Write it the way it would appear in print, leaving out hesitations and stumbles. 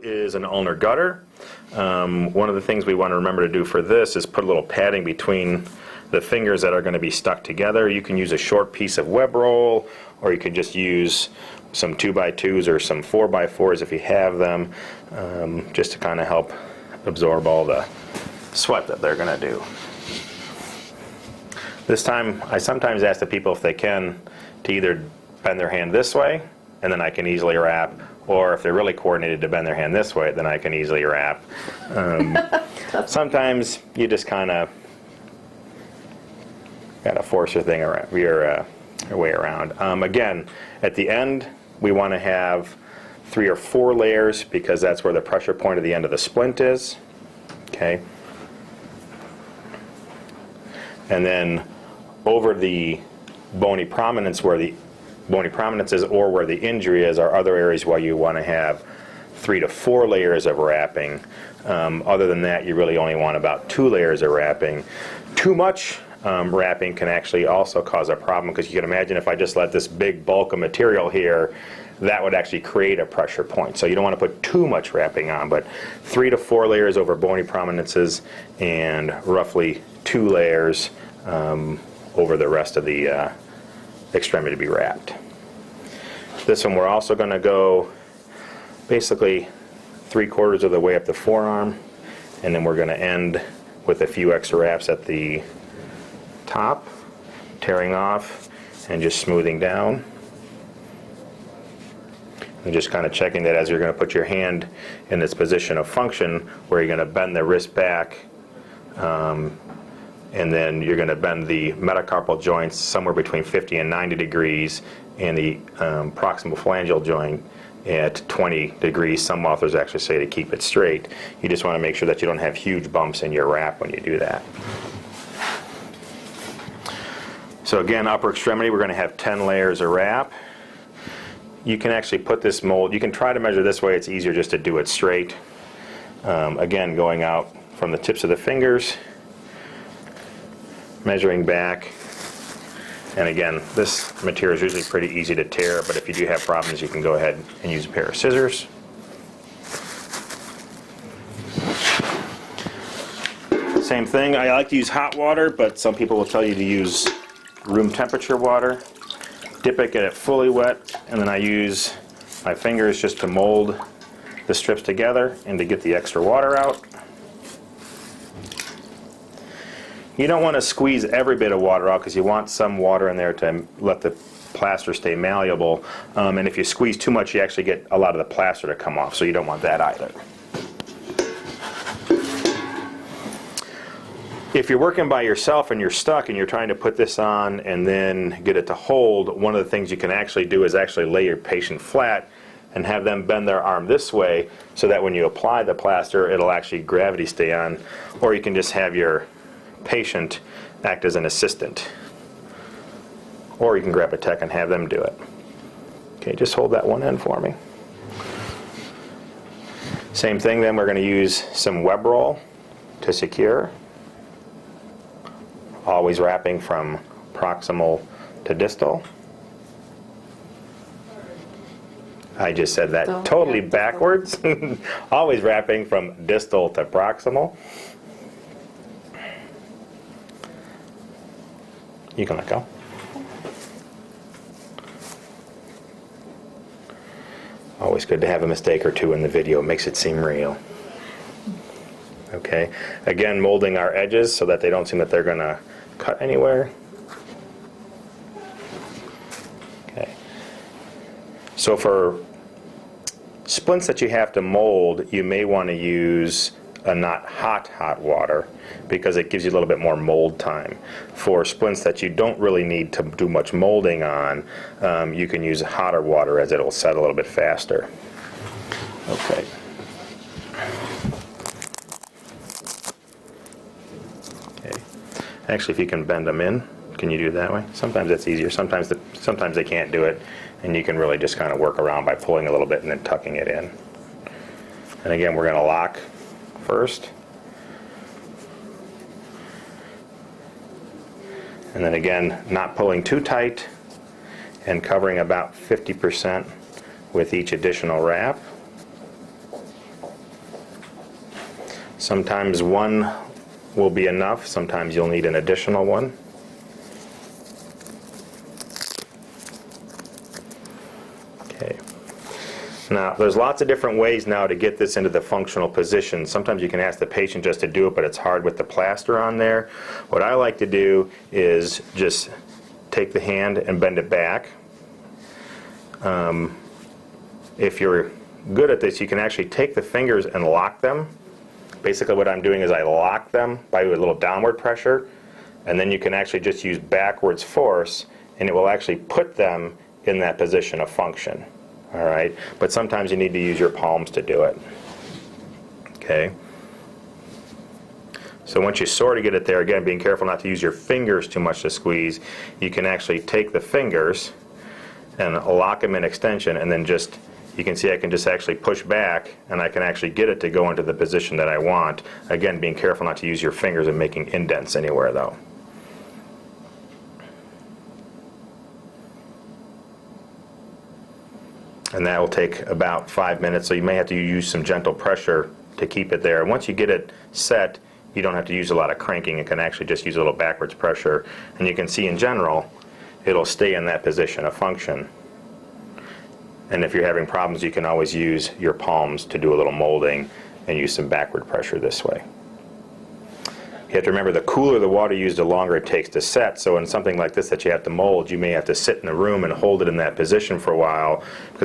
is an ulnar gutter. One of the things we want to remember to do for this is put a little padding between the fingers that are going to be stuck together. You can use a short piece of web roll, or you can just use some 2x2s or some 4x4s if you have them, just to kind of help absorb all the sweat that they're going to do. This time, I sometimes ask the people if they can to either bend their hand this way, and then I can easily wrap, or if they're really coordinated to bend their hand this way, then I can easily wrap. Sometimes you just kind of got to force your thing around, your way around. Again, at the end, we want to have 3 or 4 layers because that's where the pressure point at the end of the splint is. Okay. And then over the bony prominence, where the bony prominence is or where the injury is, are other areas where you want to have 3 to 4 layers of wrapping. Other than that, you really only want about 2 layers of wrapping. Too much wrapping can actually also cause a problem, because you can imagine if I just let this big bulk of material here, that would actually create a pressure point. So you don't want to put too much wrapping on, but 3 to 4 layers over bony prominences and roughly 2 layers over the rest of the extremity to be wrapped. This one we're also going to go basically 3/4 of the way up the forearm, and then we're going to end with a few extra wraps at the top, tearing off and just smoothing down. And just kind of checking that as you're going to put your hand in this position of function where you're going to bend the wrist back, and then you're going to bend the metacarpal joints somewhere between 50 and 90 degrees, and the proximal phalangeal joint at 20 degrees. Some authors actually say to keep it straight. You just want to make sure that you don't have huge bumps in your wrap when you do that. So again, upper extremity, we're going to have 10 layers of wrap. You can actually put this mold, you can try to measure this way, it's easier just to do it straight. Again, going out from the tips of the fingers, measuring back, and again, this material is usually pretty easy to tear, but if you do have problems, you can go ahead and use a pair of scissors. Same thing, I like to use hot water, but some people will tell you to use room temperature water. Dip it, get it fully wet, and then I use my fingers just to mold the strips together and to get the extra water out. You don't want to squeeze every bit of water out because you want some water in there to let the plaster stay malleable. And if you squeeze too much, you actually get a lot of the plaster to come off, so you don't want that either. If you're working by yourself and you're stuck and you're trying to put this on and then get it to hold, one of the things you can actually do is actually lay your patient flat and have them bend their arm this way so that when you apply the plaster, it'll actually gravity stay on. Or you can just have your patient act as an assistant. Or you can grab a tech and have them do it. Okay, just hold that one end for me. Same thing then, we're going to use some web roll to secure. Always wrapping from proximal to distal. I just said that totally backwards. Always wrapping from distal to proximal. You can let go. Always good to have a mistake or two in the video. It makes it seem real. Okay. Again, molding our edges so that they don't seem that they're going to cut anywhere. Okay. So for splints that you have to mold, you may want to use a not hot water because it gives you a little bit more mold time. For splints that you don't really need to do much molding on, you can use hotter water as it'll set a little bit faster. Okay. Actually, if you can bend them in, can you do it that way? Sometimes that's easier. Sometimes they can't do it, and you can really just kind of work around by pulling a little bit and then tucking it in. And again, we're going to lock first. And then again, not pulling too tight and covering about 50% with each additional wrap. Sometimes one will be enough, sometimes you'll need an additional one. Okay. Now, there's lots of different ways now to get this into the functional position. Sometimes you can ask the patient just to do it, but it's hard with the plaster on there. What I like to do is just take the hand and bend it back. If you're good at this, you can actually take the fingers and lock them. Basically what I'm doing is I lock them by a little downward pressure, and then you can actually just use backwards force, and it will actually put them in that position of function. All right, but sometimes you need to use your palms to do it. Okay. So once you sort of get it there, again, being careful not to use your fingers too much to squeeze, you can actually take the fingers and lock them in extension, and then just, you can see I can just actually push back, and I can actually get it to go into the position that I want. Again, being careful not to use your fingers and making indents anywhere, though. And that will take about 5 minutes, so you may have to use some gentle pressure to keep it there. And once you get it set, you don't have to use a lot of cranking. You can actually just use a little backwards pressure. And you can see in general, it'll stay in that position of function. And if you're having problems, you can always use your palms to do a little molding and use some backward pressure this way. You have to remember, the cooler the water used, the longer it takes to set. So in something like this that you have to mold, you may have to sit in the room and hold it in that position for a while, because